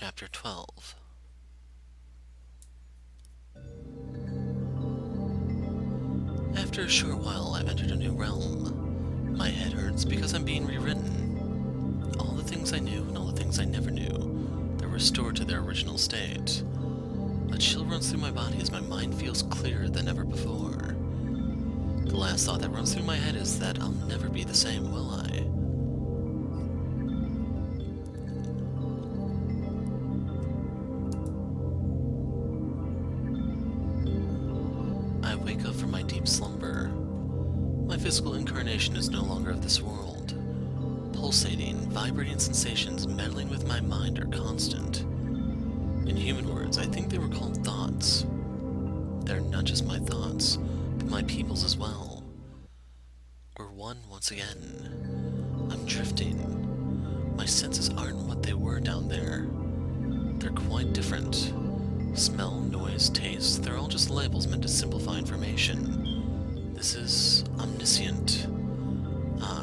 Chapter 12. After a short while, I've entered a new realm. My head hurts because I'm being rewritten. All the things I knew and all the things I never knew, they're restored to their original state. A chill runs through my body as my mind feels clearer than ever before. The last thought that runs through my head is that I'll never be the same, will I? I wake up from my deep slumber. My physical incarnation is no longer of this world. Pulsating, vibrating sensations meddling with my mind are constant. In human words, I think they were called thoughts. They're not just my thoughts, but my people's as well. We're one once again. I'm drifting. My senses aren't what they were down there. They're quite different. Smell, noise, taste, they're all just labels meant to simplify information. This is omniscient.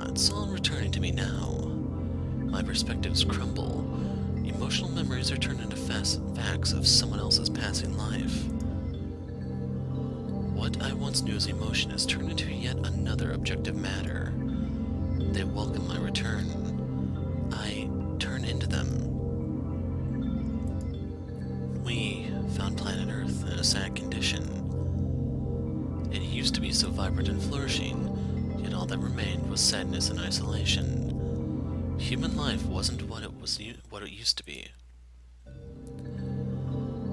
It's all returning to me now. My perspectives crumble. Emotional memories are turned into facts of someone else's passing life. What I once knew as emotion is turned into yet another objective matter. They welcome my return. I turn into them. We found planet Earth in a sad condition. It used to be so vibrant and flourishing, yet all that remained was sadness and isolation. Human life wasn't what it used to be.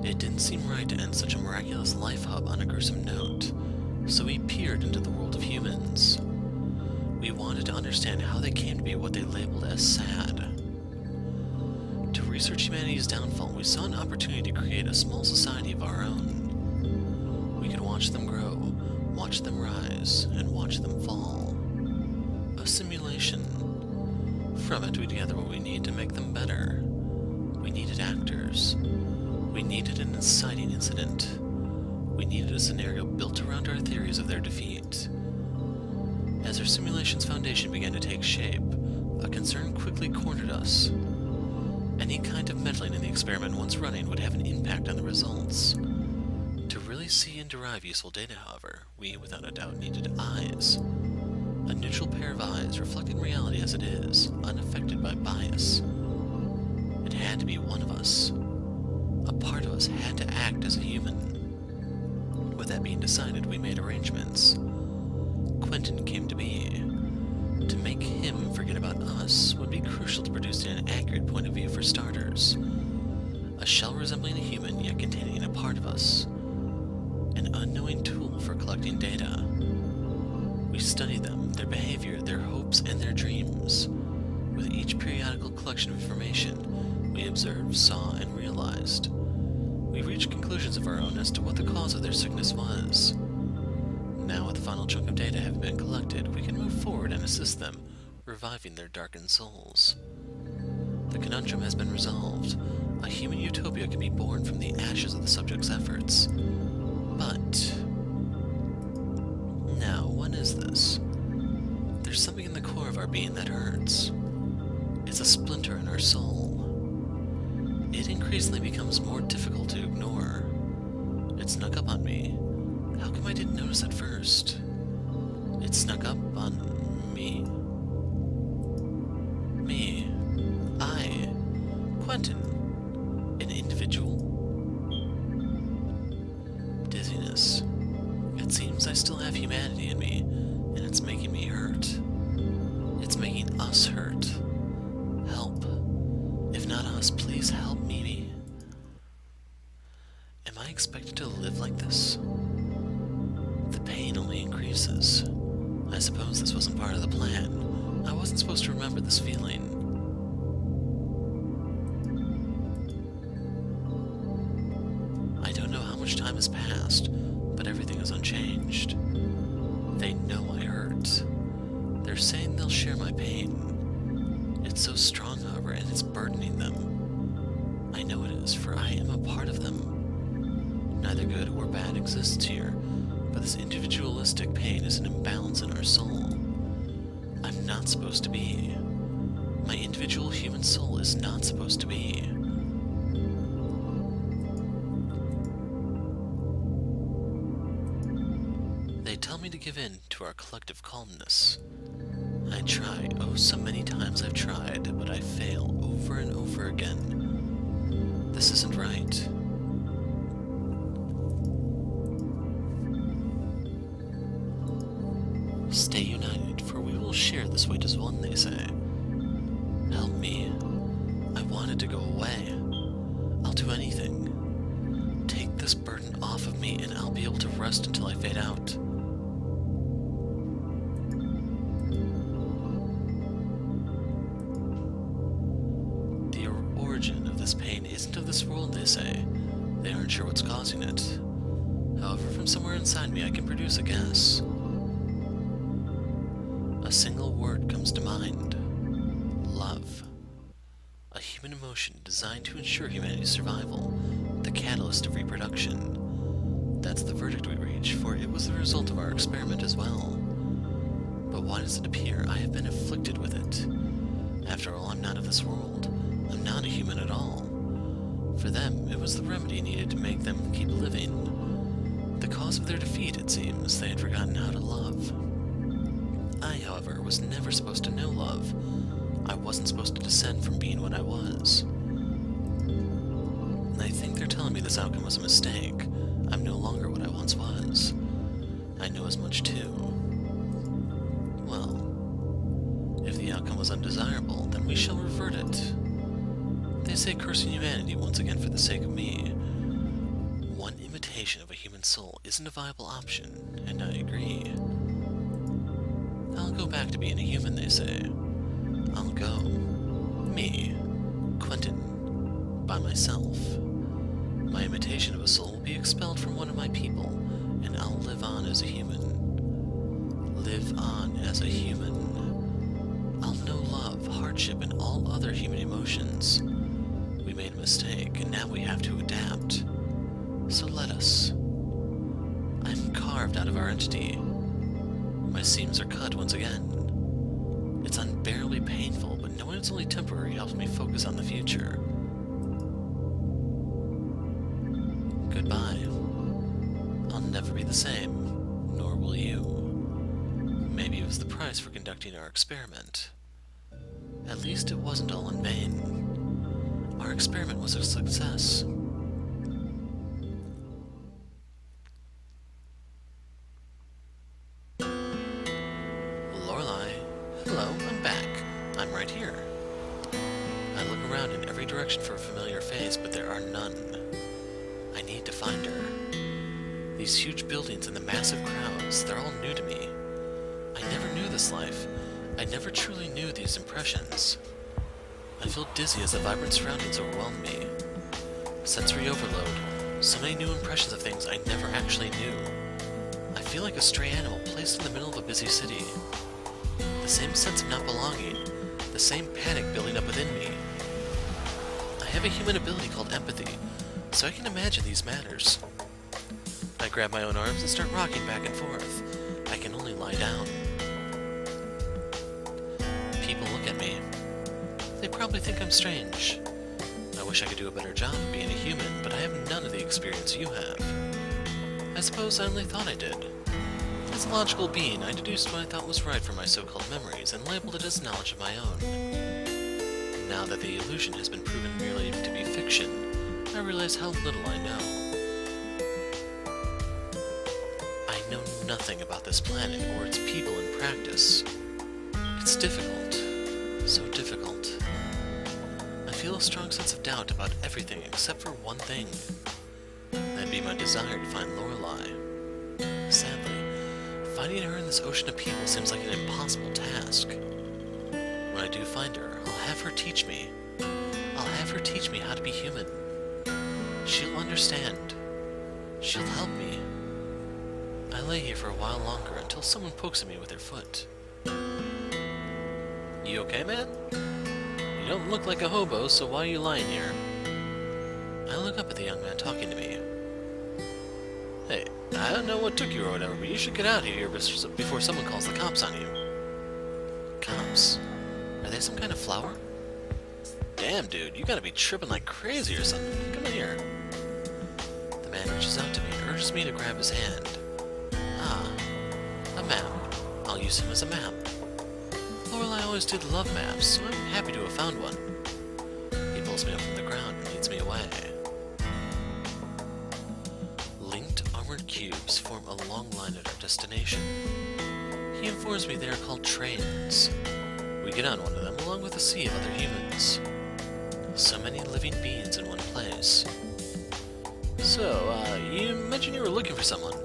It didn't seem right to end such a miraculous life hub on a gruesome note, so we peered into the world of humans. We wanted to understand how they came to be what they labeled as sad. To research humanity's downfall, we saw an opportunity to create a small society of our own. We could watch them grow, watch them rise, and watch them fall. A simulation. From it, we gather what we need to make them better. We needed actors. We needed an inciting incident. We needed a scenario built around our theories of their defeat. As our simulation's foundation began to take shape, a concern quickly cornered us. Any kind of meddling in the experiment once running would have an impact on the results. To really see and derive useful data, however, we without a doubt needed eyes. A neutral pair of eyes reflecting reality as it is, unaffected by bias. It had to be one of us. A part of us had to act as a human. With that being decided, we made arrangements. Quentin came to be. To make him forget about us would be crucial to producing an accurate point of view for starters. A shell resembling a human yet containing a part of us. An unknowing tool for collecting data. We studied them, their behavior, their hopes, and their dreams. With each periodical collection of information, we observed, saw, and realized. We reached conclusions of our own as to what the cause of their sickness was. Now, with the final chunk of data having been collected, we can move forward and assist them, reviving their darkened souls. The conundrum has been resolved. A human utopia can be born from the ashes of the subject's efforts. But now, what is this? There's something in the core of our being that hurts. It's a splinter in our soul. It increasingly becomes more difficult to ignore. It snuck up on me. How come I didn't notice at first? It snuck up on me. Me. I. Quentin. An individual. Dizziness. It seems I still have humanity in me, and it's making me hurt. It's making us hurt. Help. If not us, please help Mimi. Am I expected to live like this? The pain only increases. I suppose this wasn't part of the plan. I wasn't supposed to remember this feeling. I don't know how much time has passed, but everything is unchanged. They know I hurt. They're saying they'll share my pain. It's so strong, however, and it's burdening them. I know it is, for I am a part of them. Neither good or bad exists here, but this individualistic pain is an imbalance in our soul. I'm not supposed to be. My individual human soul is not supposed to be. to our collective calmness. I try, oh so many times I've tried, but I fail over and over again. This isn't right. Stay united, for we will share this weight as one, they say. Help me. I wanted to go away. I'll do anything. Take this burden off of me, and I'll be able to rest until I fade out. The origin of this pain isn't of this world, they say. They aren't sure what's causing it. However, from somewhere inside me, I can produce a guess. A single word comes to mind. Love. A human emotion designed to ensure humanity's survival, the catalyst of reproduction. That's the verdict we reach, for it was the result of our experiment as well. But why does it appear I have been afflicted with it? After all, I'm not of this world. I'm not a human at all. For them, it was the remedy needed to make them keep living. The cause of their defeat, it seems, they had forgotten how to love. I, however, was never supposed to know love. I wasn't supposed to descend from being what I was. I think they're telling me this outcome was a mistake. I'm no longer what I once was. I know as much too. Well, if the outcome was undesirable, then we shall revert it. They say cursing humanity once again for the sake of me. One imitation of a human soul isn't a viable option, and I agree. I'll go back to being a human, they say. I'll go. Me. Quentin. By myself. My imitation of a soul will be expelled from one of my people, and I'll live on as a human. Live on as a human. I'll know love, hardship, and all other human emotions. We made a mistake, and now we have to adapt. So let us. I'm carved out of our entity. My seams are cut once again. It's unbearably painful, but knowing it's only temporary helps me focus on the future. Goodbye. I'll never be the same, nor will you. Maybe it was the price for conducting our experiment. At least it wasn't all in vain. Our experiment was a success. Hello, I'm back. I'm right here. I look around in every direction for a familiar face, but there are none. I need to find her. These huge buildings and the massive crowds, they're all new to me. I never knew this life. I never truly knew these impressions. I feel dizzy as the vibrant surroundings overwhelm me. Sensory overload. So many new impressions of things I never actually knew. I feel like a stray animal placed in the middle of a busy city. The same sense of not belonging, the same panic building up within me. I have a human ability called empathy, so I can imagine these matters. I grab my own arms and start rocking back and forth. I can only lie down. People look at me. They probably think I'm strange. I wish I could do a better job of being a human, but I have none of the experience you have. I suppose I only thought I did. As a logical being, I deduced what I thought was right from my so-called memories and labeled it as knowledge of my own. Now that the illusion has been proven merely to be fiction, I realize how little I know. I know nothing about this planet or its people in practice. It's difficult. So difficult. I feel a strong sense of doubt about everything except for one thing. That'd be my desire to find Lorelei. Sadly, finding her in this ocean of people seems like an impossible task. When I do find her, I'll have her teach me. I'll have her teach me how to be human. She'll understand. She'll help me. I lay here for a while longer until someone pokes at me with their foot. You okay, man? You don't look like a hobo, so why are you lying here? I look up at the young man talking to me. Hey, I don't know what took you or whatever, but you should get out of here before someone calls the cops on you. Cops? Are they some kind of flower? Damn, dude, you gotta be tripping like crazy or something. Come in here. The man reaches out to me and urges me to grab his hand. Ah, a map. use him as a map. Lorelei always did love maps, so I'm happy to have found one. He pulls me up from the ground and leads me away. Linked armored cubes form a long line at our destination. He informs me they are called trains. We get on one of them along with a sea of other humans. So many living beings in one place. So, you mentioned you were looking for someone.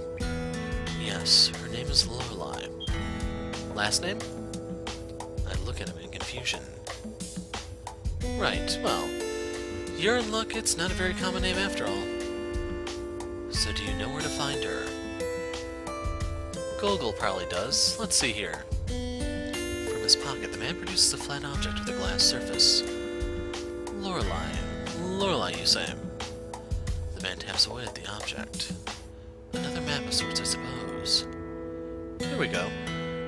Yes, her name is Lorelei. Last name? I look at him in confusion. Right, well, you're in luck, it's not a very common name after all. So do you know where to find her? Gogol probably does. Let's see here. From his pocket, the man produces a flat object with a glass surface. Lorelei. Lorelei, you say? The man taps away at the object. Another map of sorts, I suppose. Here we go.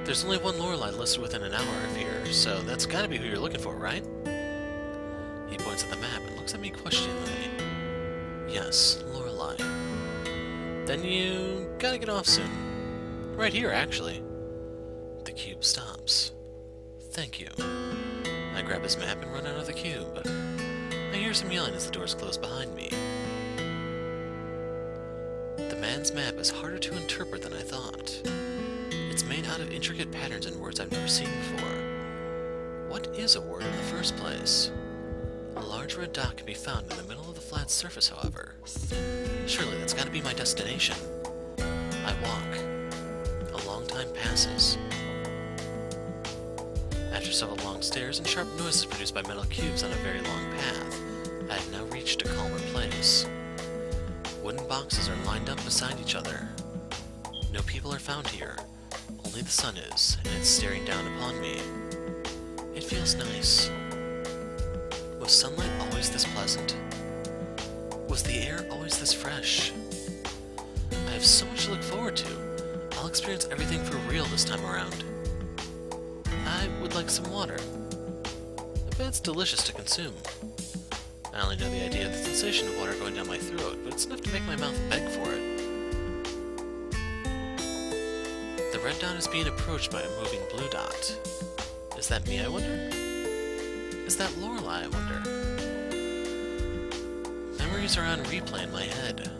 There's only one Lorelei listed within an hour of here, so that's gotta be who you're looking for, right? He points at the map and looks at me questioningly. Yes, Lorelei. Then you gotta get off soon. Right here, actually. The cube stops. Thank you. I grab his map and run out of the cube. I hear some yelling as the doors close behind me. The man's map is harder to interpret than I thought. It's made out of intricate patterns and words I've never seen before. What is a word in the first place? A large red dot can be found in the middle of the flat surface, however. Surely that's gotta be my destination. I walk. A long time passes. After several long stairs and sharp noises produced by metal cubes on a very long path, I have now reached a calmer place. Wooden boxes are lined up beside each other. No people are found here. Only the sun is, and it's staring down upon me. It feels nice. Was sunlight always this pleasant? Was the air always this fresh? I have so much to look forward to. I'll experience everything for real this time around. I would like some water. I bet it's delicious to consume. I only know the idea of the sensation of water going down my throat, but it's enough to make my mouth beg for it. The red dot is being approached by a moving blue dot. Is that me, I wonder? Is that Lorelei, I wonder? Memories are on replay in my head.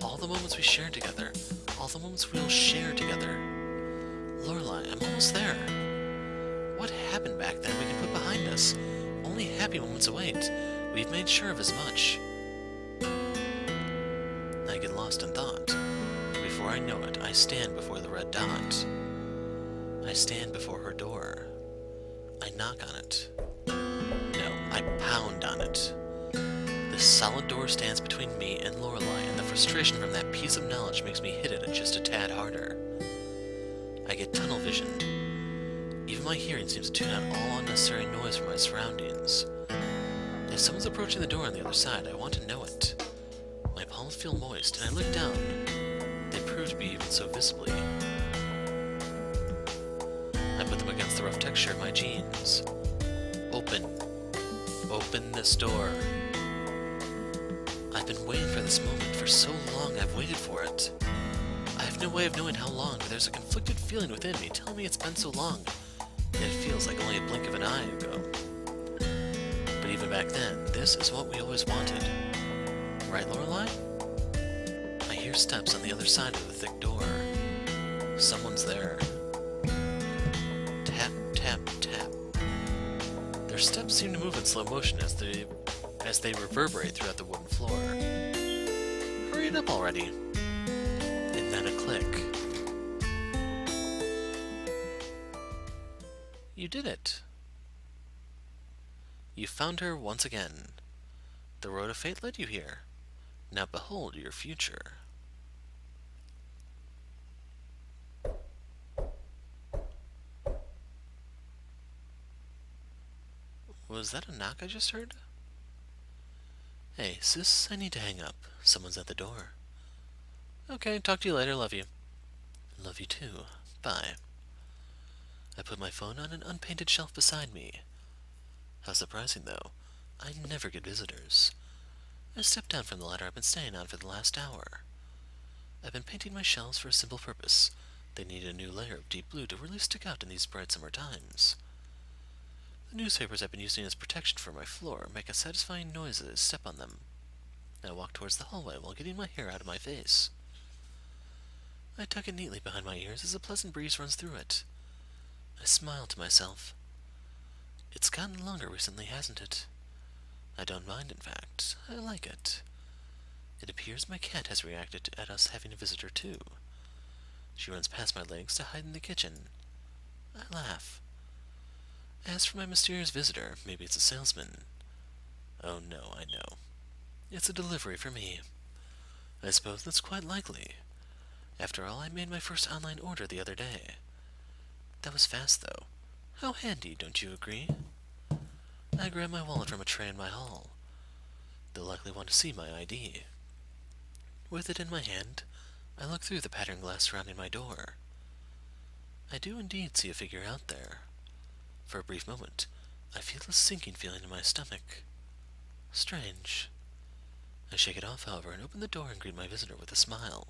All the moments we shared together, all the moments we'll share together. Lorelei, I'm almost there. What happened back then we can put behind us? Only happy moments await. We've made sure of as much. I get lost in thought. Before I know it, I stand before the red dot. I stand before her door. I knock on it. No, I pound on it. This solid door stands between me and Lorelei, and the frustration from that piece of knowledge makes me hit it just a tad harder. I get tunnel visioned. Even my hearing seems to tune out all unnecessary noise from my surroundings. If someone's approaching the door on the other side, I want to know it. My palms feel moist, and I look down. They prove to be even so visibly. I put them against the rough texture of my jeans. Open. Open this door. I've been waiting for this moment for so long. I've waited for it. I have no way of knowing how long, but there's a conflicted feeling within me telling me it's been so long. Yet it feels like only a blink of an eye ago. But even back then, this is what we always wanted. Right, Lorelei? I hear steps on the other side of the thick door. Someone's there. Tap, tap, tap. Their steps seem to move in slow motion as they reverberate throughout the wooden floor. Hurry it up already. And then a click. You did it. You found her once again. The road of fate led you here. Now behold your future. Was that a knock I just heard? Hey, sis, I need to hang up. Someone's at the door. Okay, talk to you later. Love you. Love you too. Bye. I put my phone on an unpainted shelf beside me. How surprising, though. I never get visitors. I stepped down from the ladder I've been staying on for the last hour. I've been painting my shelves for a simple purpose, They need a new layer of deep blue to really stick out in these bright summer times. The newspapers I've been using as protection for my floor make a satisfying noise as I step on them. I walk towards the hallway while getting my hair out of my face. I tuck it neatly behind my ears as a pleasant breeze runs through it. I smile to myself. It's gotten longer recently, hasn't it? I don't mind, in fact. I like it. It appears my cat has reacted at us having a visitor, too. She runs past my legs to hide in the kitchen. I laugh. As for my mysterious visitor, maybe it's a salesman. Oh no, I know. It's a delivery for me. I suppose that's quite likely. After all, I made my first online order the other day. That was fast, though. How handy, don't you agree? I grab my wallet from a tray in my hall. They'll likely want to see my ID. With it in my hand, I look through the patterned glass surrounding my door. I do indeed see a figure out there. For a brief moment, I feel a sinking feeling in my stomach. Strange. I shake it off, however, and open the door and greet my visitor with a smile.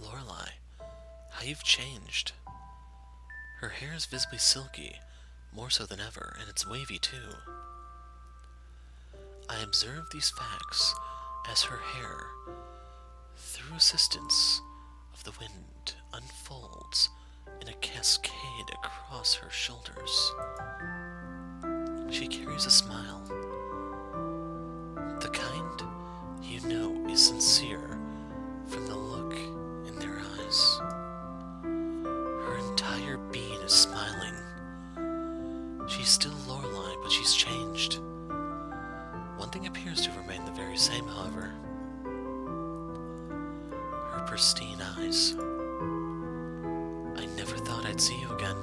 Lorelei, how you've changed. Her hair is visibly silky, more so than ever, and it's wavy too. I observe these facts as her hair, through assistance of the wind, unfolds in a cascade across her shoulders. She carries a smile, the kind you know is sincere from the look in their eyes. Her entire being is smiling. She's still Lorelei, but she's changed. One thing appears to remain the very same, however. Her pristine eyes. I never thought I'd see you again.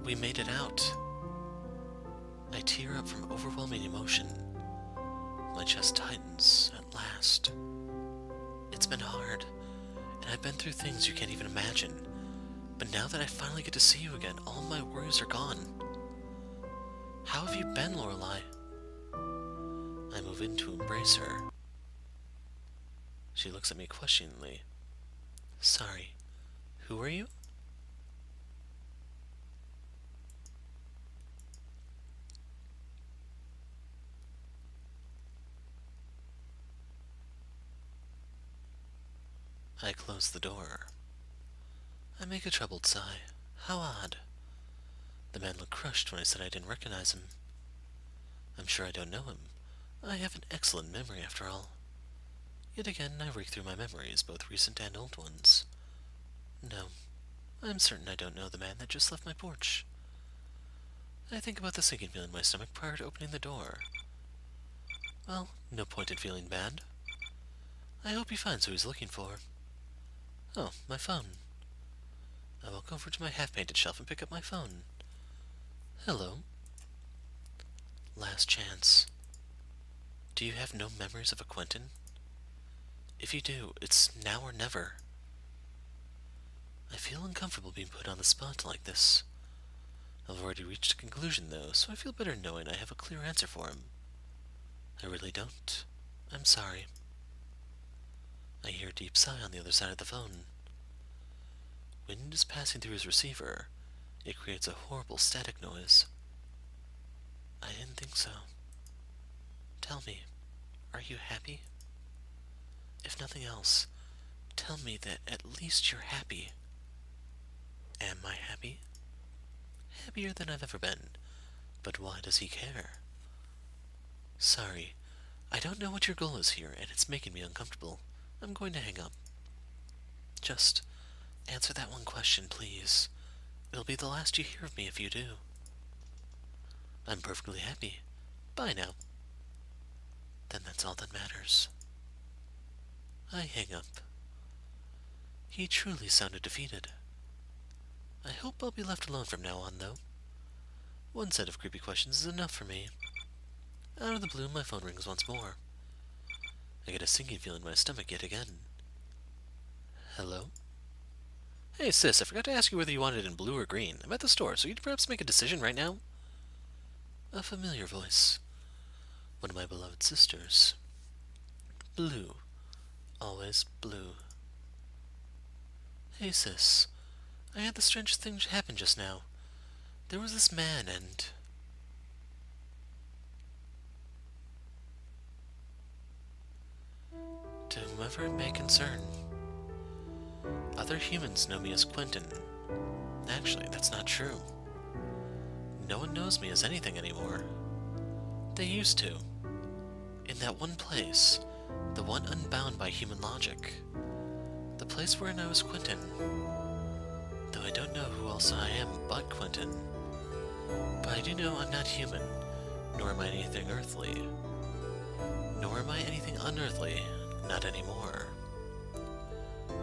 We made it out. I tear up from overwhelming emotion. My chest tightens at last. It's been hard, and I've been through things you can't even imagine. But now that I finally get to see you again, all my worries are gone. How have you been, Lorelei? I move in to embrace her. She looks at me questioningly. Sorry, who are you? I close the door. I make a troubled sigh. How odd. The man looked crushed when I said I didn't recognize him. I'm sure I don't know him. I have an excellent memory, after all. Yet again, I rake through my memories, both recent and old ones. No, I'm certain I don't know the man that just left my porch. I think about the sinking feeling in my stomach prior to opening the door. Well, no point in feeling bad. I hope he finds who he's looking for. Oh, my phone. I walk over to my half-painted shelf and pick up my phone. Hello. Last chance. Do you have no memories of a Quentin? If you do, it's now or never. I feel uncomfortable being put on the spot like this. I've already reached a conclusion, though, so I feel better knowing I have a clear answer for him. I really don't. I'm sorry. I hear a deep sigh on the other side of the phone. Wind is passing through his receiver. It creates a horrible static noise. I didn't think so. Tell me, are you happy? If nothing else, tell me that at least you're happy. Am I happy? Happier than I've ever been. But why does he care? Sorry, I don't know what your goal is here, and it's making me uncomfortable. I'm going to hang up. Just answer that one question, please. It'll be the last you hear of me if you do. I'm perfectly happy. Bye now. Then that's all that matters. I hang up. He truly sounded defeated. I hope I'll be left alone from now on, though. One set of creepy questions is enough for me. Out of the blue, my phone rings once more. I get a sinking feeling in my stomach yet again. Hello? Hey, sis, I forgot to ask you whether you wanted it in blue or green. I'm at the store, so you'd perhaps make a decision right now? A familiar voice. One of my beloved sisters. Blue. Always blue. Hey, sis. I had the strangest thing happen just now. There was this man and... To whomever it may concern. Other humans know me as Quentin. Actually, that's not true. No one knows me as anything anymore. They used to. In that one place, the one unbound by human logic. The place wherein I was Quentin. Though I don't know who else I am but Quentin. But I do know I'm not human, nor am I anything earthly. Nor am I anything unearthly, not anymore.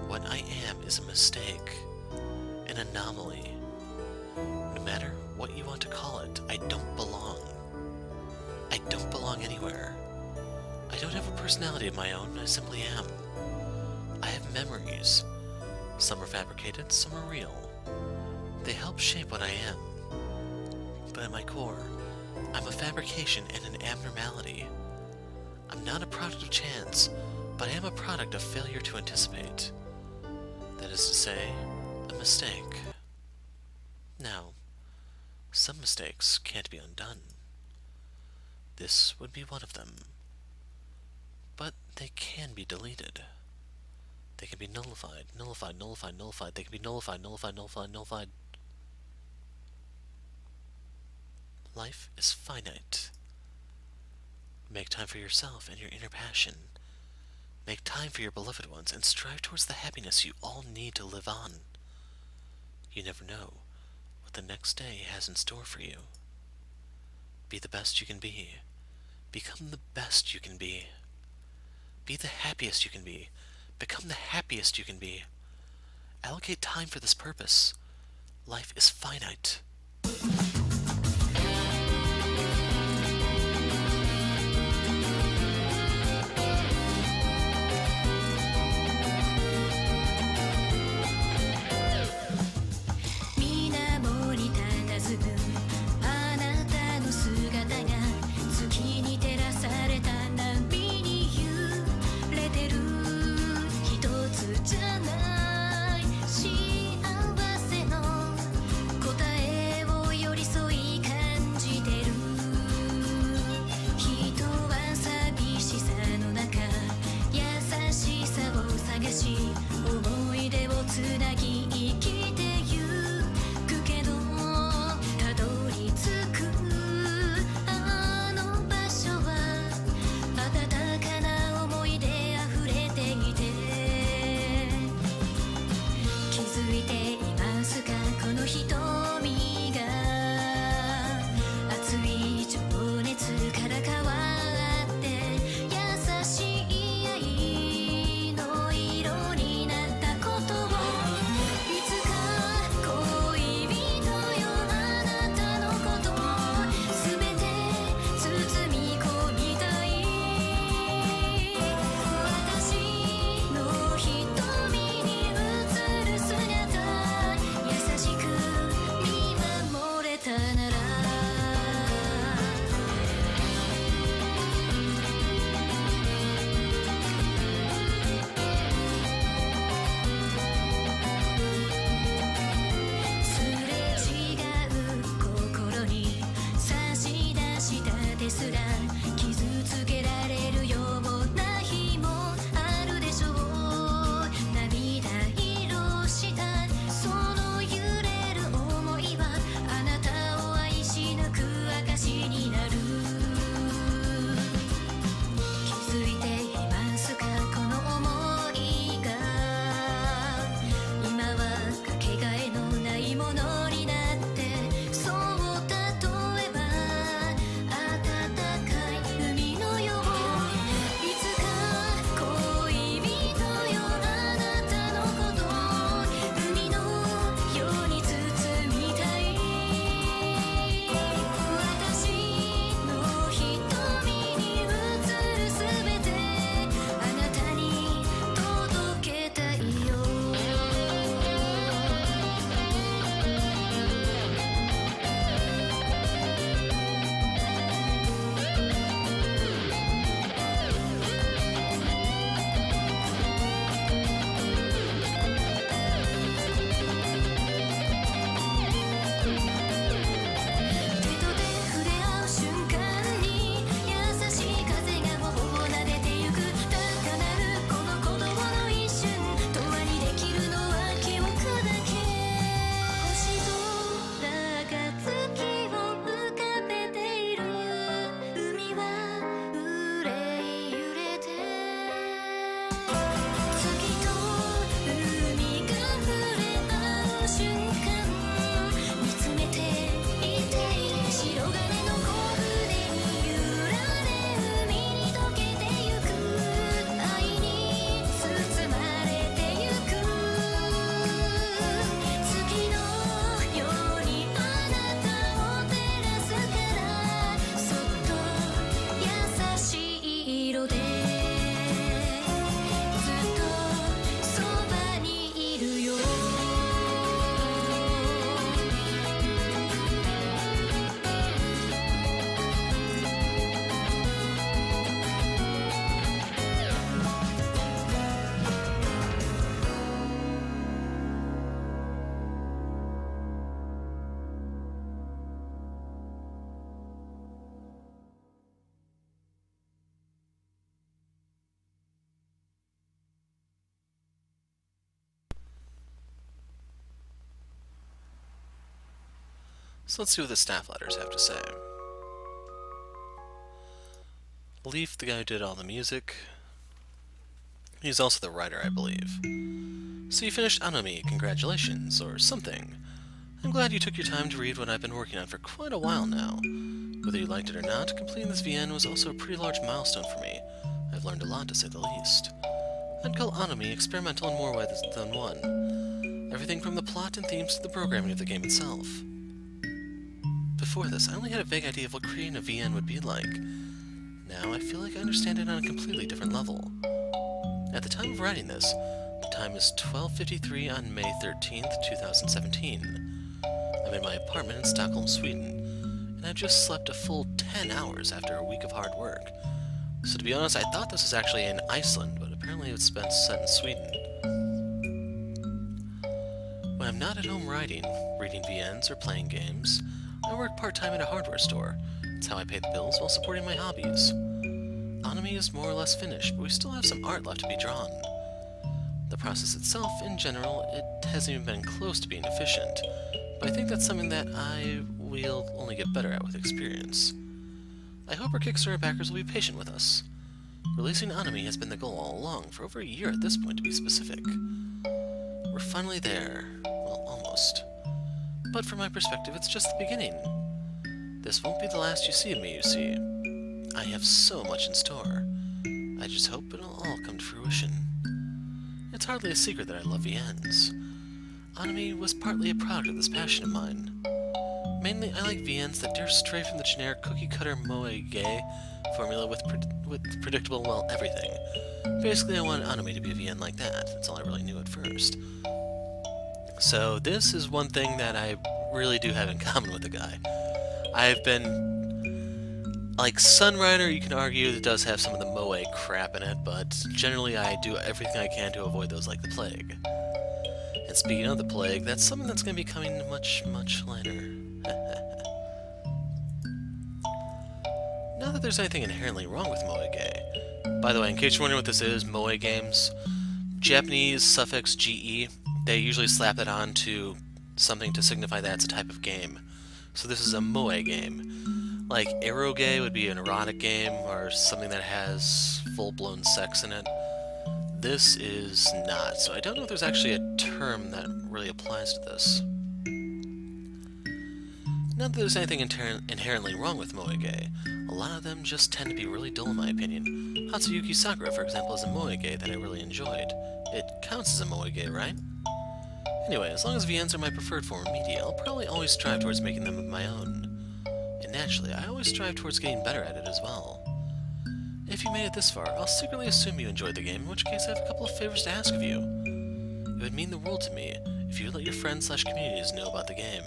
What I am is a mistake, an anomaly. No matter what you want to call it, I don't belong. I don't belong anywhere. I don't have a personality of my own, I simply am. I have memories. Some are fabricated, some are real. They help shape what I am. But at my core, I'm a fabrication and an abnormality. I'm not a product of chance, but I am a product of failure to anticipate. That is to say, a mistake. Now, some mistakes can't be undone. This would be one of them. But they can be deleted. They can be nullified, nullified, nullified, nullified. They can be nullified, nullified, nullified, nullified. Life is finite. Make time for yourself and your inner passion. Make time for your beloved ones and strive towards the happiness you all need to live on. You never know what the next day has in store for you. Be the best you can be. Become the best you can be. Be the happiest you can be. Become the happiest you can be. Allocate time for this purpose. Life is finite. So let's see what the staff letters have to say. Leaf, the guy who did all the music. He's also the writer, I believe. So you finished Anomie, congratulations, or something. I'm glad you took your time to read what I've been working on for quite a while now. Whether you liked it or not, completing this VN was also a pretty large milestone for me. I've learned a lot, to say the least. I'd call Anomie experimental in more ways than one. Everything from the plot and themes to the programming of the game itself. Before this, I only had a vague idea of what creating a VN would be like. Now I feel like I understand it on a completely different level. At the time of writing this, the time is 12:53 on May 13th, 2017. I'm in my apartment in Stockholm, Sweden, and I've just slept a full 10 hours after a week of hard work. So to be honest, I thought this was actually in Iceland, but apparently it's been set in Sweden. When I'm not at home writing, reading VNs, or playing games, I work part-time at a hardware store. It's how I pay the bills while supporting my hobbies. Anomie is more or less finished, but we still have some art left to be drawn. The process itself, in general, it hasn't even been close to being efficient, but I think that's something that I will only get better at with experience. I hope our Kickstarter backers will be patient with us. Releasing Anomie has been the goal all along, for over a year at this point to be specific. We're finally there. Well, almost. But from my perspective, it's just the beginning. This won't be the last you see of me, you see. I have so much in store. I just hope it'll all come to fruition. It's hardly a secret that I love VNs. Anomie was partly a product of this passion of mine. Mainly, I like VNs that dare stray from the generic cookie-cutter moe gay formula with predictable, well, everything. Basically, I wanted Anomie to be a VN like that. That's all I really knew at first. So this is one thing that I really do have in common with the guy. I've been... like, Sunrider, you can argue, it does have some of the moe crap in it, but generally I do everything I can to avoid those like the plague. And speaking of the plague, that's something that's going to be coming much, much later. Not that there's anything inherently wrong with moe gay. By the way, in case you're wondering what this is, moe games, Japanese suffix ge, they usually slap it on to something to signify that it's a type of game. So this is a moe game. Like eroge would be an erotic game, or something that has full-blown sex in it. This is not, so I don't know if there's actually a term that really applies to this. Not that there's anything inherently wrong with moe gay. A lot of them just tend to be really dull in my opinion. Hatsuyuki Sakura, for example, is a moe gay that I really enjoyed. It counts as a moe gay, right? Anyway, as long as VNs are my preferred form of media, I'll probably always strive towards making them of my own. And naturally, I always strive towards getting better at it as well. If you made it this far, I'll secretly assume you enjoyed the game, in which case I have a couple of favors to ask of you. It would mean the world to me if you would let your friends/communities know about the game.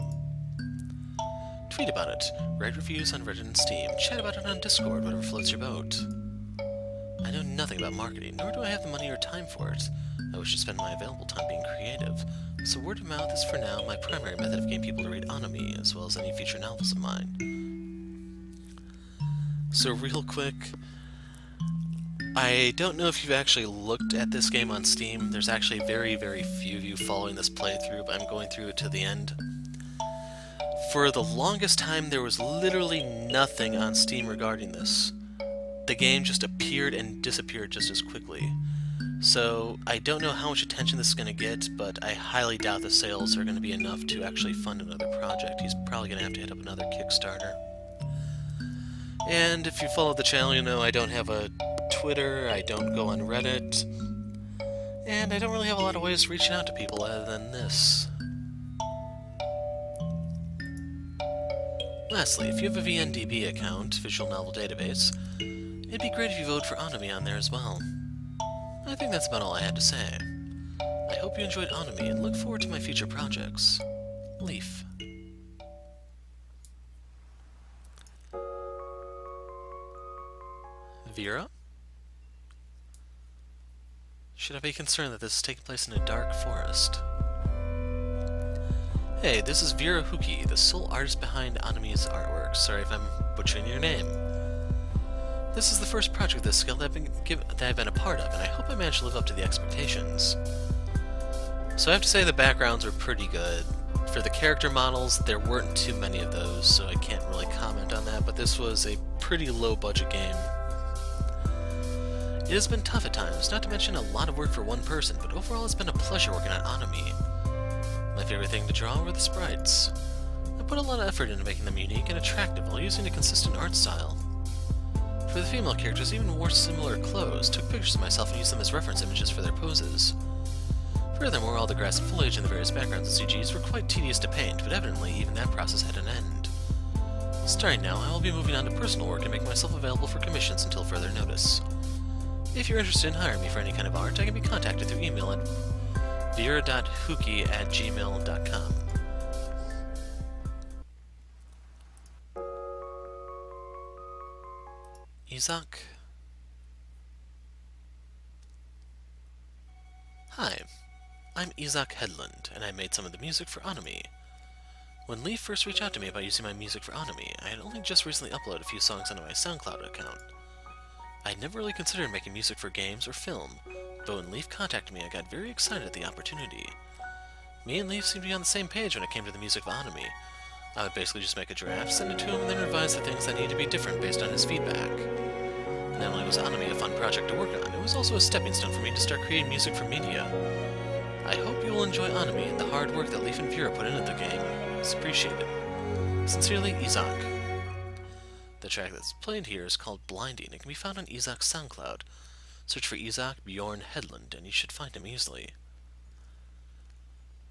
Tweet about it, write reviews on Reddit and Steam, chat about it on Discord, whatever floats your boat. I know nothing about marketing, nor do I have the money or time for it. I wish to spend my available time being creative, so word of mouth is for now my primary method of getting people to read Anomie, as well as any future novels of mine. So real quick, I don't know if you've actually looked at this game on Steam. There's actually very, very few of you following this playthrough, but I'm going through it to the end. For the longest time, there was literally nothing on Steam regarding this. The game just appeared and disappeared just as quickly. So, I don't know how much attention this is going to get, but I highly doubt the sales are going to be enough to actually fund another project. He's probably going to have to hit up another Kickstarter. And if you follow the channel, you know I don't have a Twitter, I don't go on Reddit, and I don't really have a lot of ways of reaching out to people other than this. Lastly, if you have a VNDB account, Visual Novel Database, it'd be great if you vote for Anomie on there as well. I think that's about all I had to say. I hope you enjoyed Anomie and look forward to my future projects. Leaf. Vera? Should I be concerned that this is taking place in a dark forest? Hey, this is Vera Huki, the sole artist behind Anomie's artwork. Sorry if I'm butchering your name. This is the first project of this scale that I've been a part of, and I hope I managed to live up to the expectations. So I have to say the backgrounds are pretty good. For the character models, there weren't too many of those, so I can't really comment on that, but this was a pretty low-budget game. It has been tough at times, not to mention a lot of work for one person, but overall it's been a pleasure working on Anomie. My favorite thing to draw were the sprites. I put a lot of effort into making them unique and attractive while using a consistent art style. For the female characters, I even wore similar clothes, took pictures of myself and used them as reference images for their poses. Furthermore, all the grass and foliage in the various backgrounds and CGs were quite tedious to paint, but evidently even that process had an end. Starting now, I will be moving on to personal work and making myself available for commissions until further notice. If you're interested in hiring me for any kind of art, I can be contacted through email at vera.huki@gmail.com. Isaac? Hi, I'm Isaac Headland, and I made some of the music for Anomie. When Leaf first reached out to me about using my music for Anomie, I had only just recently uploaded a few songs onto my SoundCloud account. I had never really considered making music for games or film, but when Leaf contacted me I got very excited at the opportunity. Me and Leaf seemed to be on the same page when it came to the music of Anomie. I would basically just make a draft, send it to him, and then revise the things that needed to be different based on his feedback. Not only was Anomie a fun project to work on, it was also a stepping stone for me to start creating music for media. I hope you will enjoy Anomie and the hard work that Leaf and Vera put into the game. It's appreciated. Sincerely, Isaac. The track that's played here is called Blinding and can be found on Isaac's SoundCloud. Search for Isaac Bjorn Headland and you should find him easily.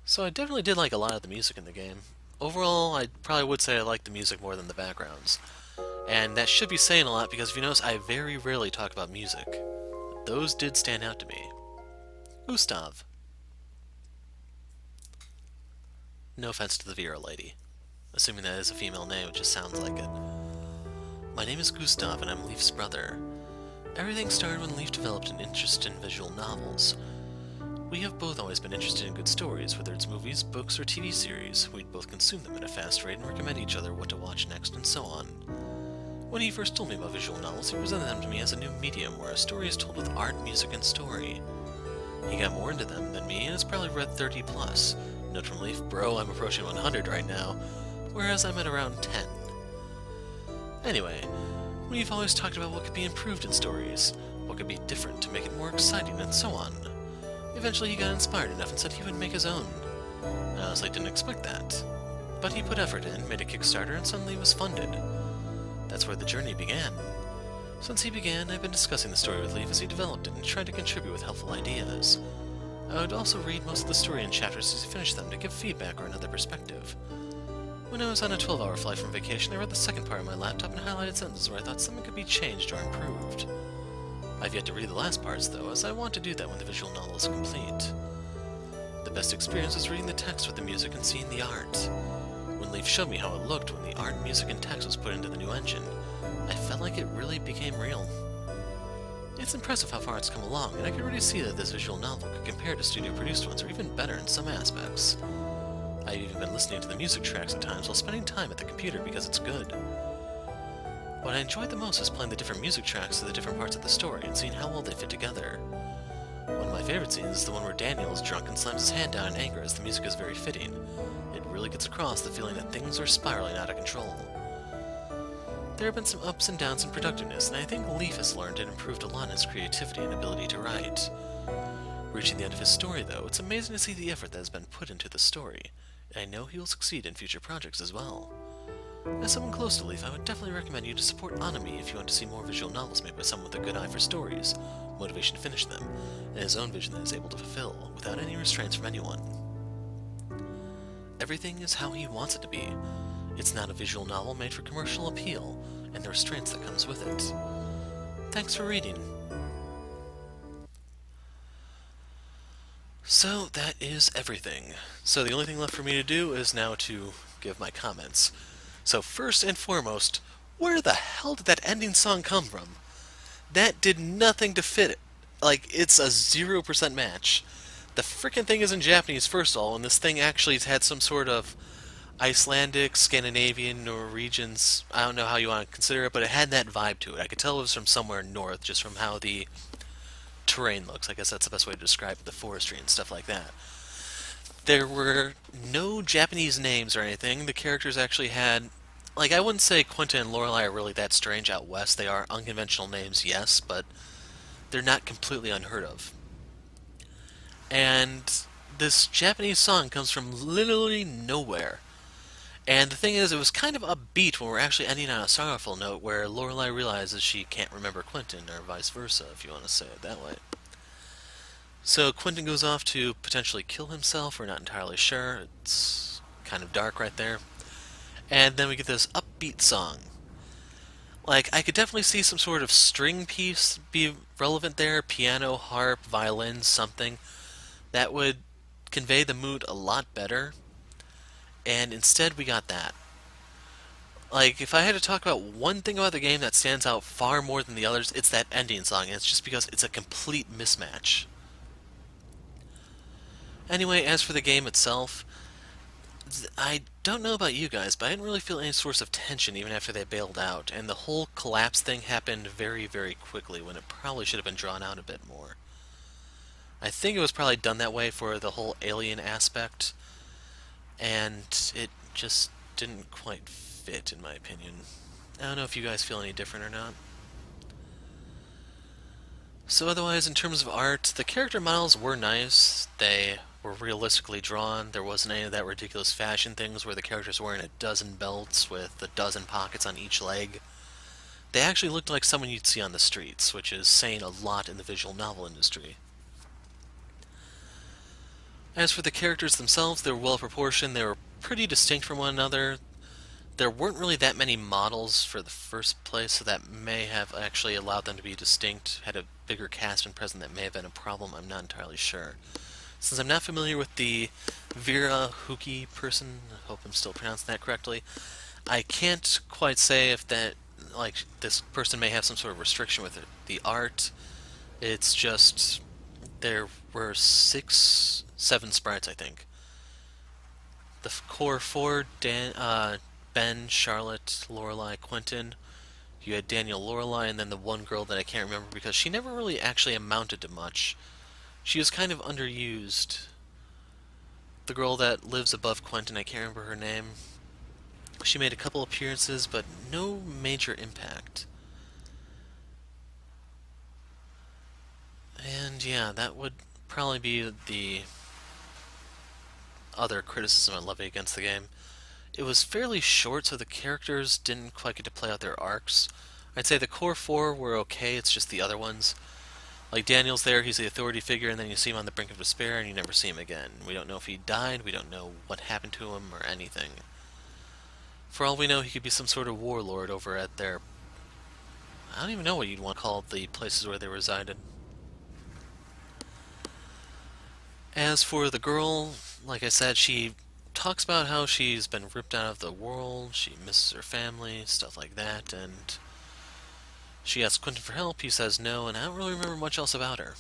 So I definitely did like a lot of the music in the game. Overall, I probably would say I liked the music more than the backgrounds. And that should be saying a lot because if you notice, I very rarely talk about music. Those did stand out to me. Gustav. No offense to the Vera lady. Assuming that is a female name, it just sounds like it. My name is Gustav and I'm Leaf's brother. Everything started when Leaf developed an interest in visual novels. We have both always been interested in good stories, whether it's movies, books, or TV series. We'd both consume them at a fast rate and recommend each other what to watch next and so on. When he first told me about visual novels, he presented them to me as a new medium where a story is told with art, music, and story. He got more into them than me and has probably read 30 plus. Note from Leaf, bro, I'm approaching 100 right now, whereas I'm at around 10. Anyway, we've always talked about what could be improved in stories, what could be different to make it more exciting, and so on. Eventually he got inspired enough and said he would make his own. I honestly didn't expect that. But he put effort in, made a Kickstarter, and suddenly was funded. That's where the journey began. Since he began, I've been discussing the story with Leaf as he developed it and tried to contribute with helpful ideas. I would also read most of the story in chapters as he finished them to give feedback or another perspective. When I was on a 12-hour flight from vacation, I read the second part on my laptop and highlighted sentences where I thought something could be changed or improved. I've yet to read the last parts, though, as I want to do that when the visual novel is complete. The best experience was reading the text with the music and seeing the art. When Leaf showed me how it looked when the art, music, and text was put into the new engine, I felt like it really became real. It's impressive how far it's come along, and I can already see that this visual novel could compare to studio-produced ones or even better in some aspects. I've even been listening to the music tracks at times while spending time at the computer because it's good. What I enjoyed the most was playing the different music tracks to the different parts of the story and seeing how well they fit together. One of my favorite scenes is the one where Daniel is drunk and slams his hand down in anger as the music is very fitting. It really gets across the feeling that things are spiraling out of control. There have been some ups and downs in productiveness, and I think Leaf has learned and improved a lot in his creativity and ability to write. Reaching the end of his story, though, it's amazing to see the effort that has been put into the story, and I know he will succeed in future projects as well. As someone close to Leaf, I would definitely recommend you to support Anomie if you want to see more visual novels made by someone with a good eye for stories, motivation to finish them, and his own vision that he is able to fulfill, without any restraints from anyone. Everything is how he wants it to be. It's not a visual novel made for commercial appeal, and the restraints that comes with it. Thanks for reading. So that is everything. So the only thing left for me to do is now to give my comments. So first and foremost, where the hell did that ending song come from? That did nothing to fit it. Like, it's a 0% match. The frickin' thing is in Japanese first of all, and this thing actually has had some sort of Icelandic, Scandinavian, Norwegian, I don't know how you want to consider it, but it had that vibe to it. I could tell it was from somewhere north, just from how the terrain looks. I guess that's the best way to describe it, the forestry and stuff like that. There were no Japanese names or anything. The characters actually had, like, I wouldn't say Quentin and Lorelai are really that strange out west. They are unconventional names, yes, but they're not completely unheard of. And this Japanese song comes from literally nowhere. And the thing is, it was kind of upbeat when we're actually ending on a sorrowful note where Lorelai realizes she can't remember Quentin, or vice versa, if you want to say it that way. So Quentin goes off to potentially kill himself, we're not entirely sure. It's kind of dark right there. And then we get this upbeat song. Like, I could definitely see some sort of string piece be relevant there, piano, harp, violin, something that would convey the mood a lot better. And instead, we got that. Like, if I had to talk about one thing about the game that stands out far more than the others, it's that ending song, and it's just because it's a complete mismatch. Anyway, as for the game itself, I don't know about you guys, but I didn't really feel any source of tension even after they bailed out, and the whole collapse thing happened very, very quickly when it probably should have been drawn out a bit more. I think it was probably done that way for the whole alien aspect, and it just didn't quite fit, in my opinion. I don't know if you guys feel any different or not. So otherwise, in terms of art, the character models were nice. They were realistically drawn. There wasn't any of that ridiculous fashion things where the characters were wearing a dozen belts with a dozen pockets on each leg. They actually looked like someone you'd see on the streets, which is saying a lot in the visual novel industry. As for the characters themselves, they were well proportioned. They were pretty distinct from one another. There weren't really that many models for the first place, so that may have actually allowed them to be distinct. Had a bigger cast been present, that may have been a problem. I'm not entirely sure. Since I'm not familiar with the Vera Huki person, I hope I'm still pronouncing that correctly, I can't quite say if that, like, this person may have some sort of restriction with it. The art, it's just, there were seven sprites, I think. The core four, Ben, Charlotte, Lorelai, Quentin. You had Daniel, Lorelai, and then the one girl that I can't remember because she never really actually amounted to much. She was kind of underused. The girl that lives above Quentin, I can't remember her name. She made a couple appearances, but no major impact. And yeah, that would probably be the other criticism I levy against the game. It was fairly short, so the characters didn't quite get to play out their arcs. I'd say the core four were okay, it's just the other ones. Like Daniel's there, he's the authority figure, and then you see him on the brink of despair, and you never see him again. We don't know if he died, we don't know what happened to him, or anything. For all we know, he could be some sort of warlord over at their... I don't even know what you'd want to call the places where they resided. As for the girl, like I said, she talks about how she's been ripped out of the world, she misses her family, stuff like that, and she asks Quentin for help, he says no, and I don't really remember much else about her.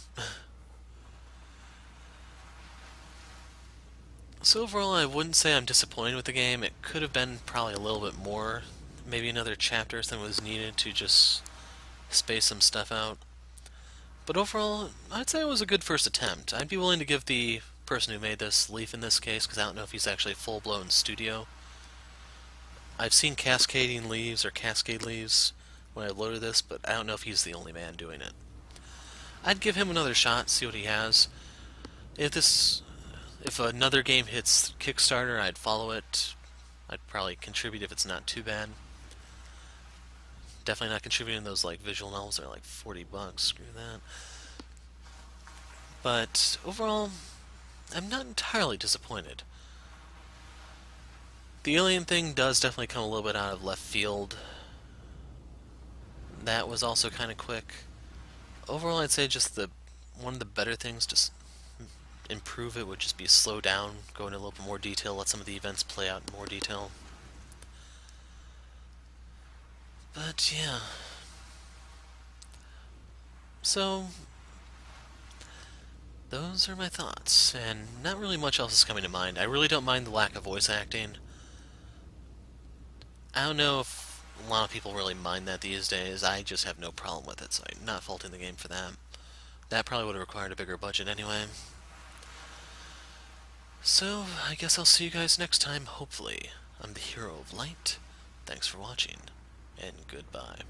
So overall, I wouldn't say I'm disappointed with the game. It could have been probably a little bit more, maybe another chapter than was needed to just space some stuff out. But overall, I'd say it was a good first attempt. I'd be willing to give the person who made this leaf in this case, because I don't know if he's actually a full-blown studio. I've seen cascading leaves or cascade leaves when I loaded this, but I don't know if he's the only man doing it. I'd give him another shot, see what he has. If another game hits Kickstarter, I'd follow it. I'd probably contribute if it's not too bad. Definitely not contributing those like visual novels that are like $40. Screw that. But overall, I'm not entirely disappointed. The alien thing does definitely come a little bit out of left field. That was also kind of quick. Overall, I'd say just one of the better things to improve it would just be slow down, go into a little bit more detail, let some of the events play out in more detail. But yeah. So, those are my thoughts, and not really much else is coming to mind. I really don't mind the lack of voice acting. I don't know if a lot of people really mind that these days. I just have no problem with it, so I'm not faulting the game for that. That probably would have required a bigger budget anyway. So, I guess I'll see you guys next time, hopefully. I'm the hero of light. Thanks for watching, and goodbye.